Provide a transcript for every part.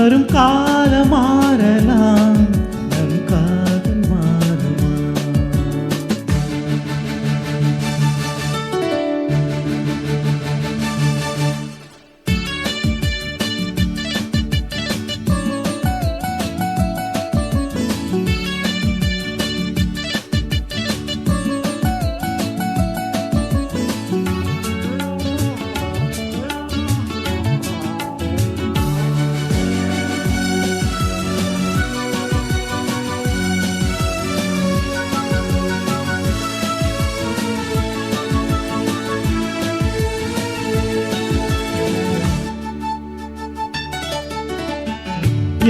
வரும் காலம் மாறலாம், நம் காதல் மாறுமா?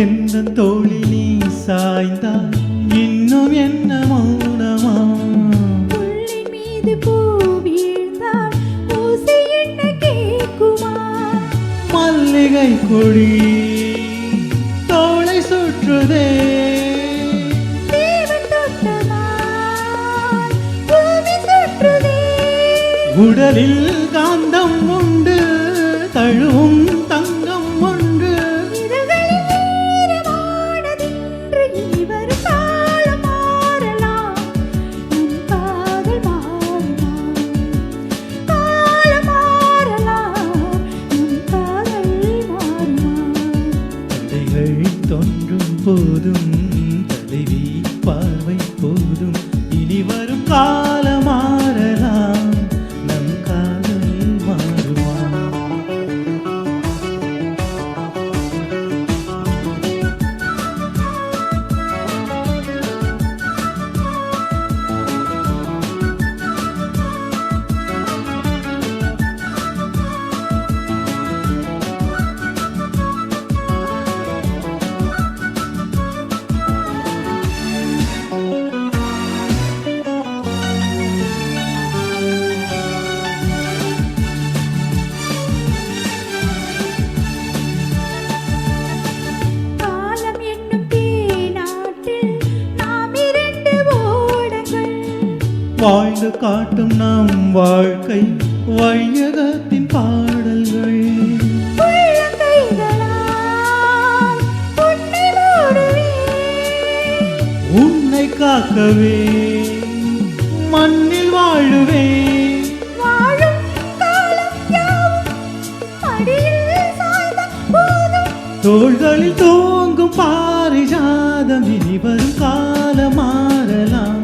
என்ன தோழி நீ சாய்ந்தால் இன்னும் என்ன மௌனமா? முல்லை மீது பூ வீழ்ந்தால் ஓசை என்ன கேட்குமா? மல்லிகை கொடி தோளை சுற்றுதே, தேவன் தொட்டதால் பூமி சுற்றுதே. உடலில் காந்தம் உண்டு, தழுவும் தங்கம் உண்டு. இதழ்களில் ஈரமானதென்று இனி வரும் காலம் மாறலாம், நம் காதல் மாறுமா? காலம் மாறலாம், நம் காதல் மாறுமா? தடைகள் தோன்றும் போதும் தலைவி பார்வை போதும், இனி வரும் காலம் மாறலாம், நம் காதல் மாறுமா? காலம் என்னும் தேனாற்றில் நாம் இரண்டு ஓடங்கள், வாழ்ந்து காட்டும் நம் வாழ்க்கை வையகத்தின் பாடல்கள். உள்ளங்கைகளால் உன்னை மூடுவேன், உன்னை காக்கவே மண்ணில் வாழுவேன். வாழும் காலம் யாவும் மடியில் சாய்ந்த போதும். தோள்களில் தூங்கும் பாரிஜாதம், இனி வரும் காலம் மாறலாம்,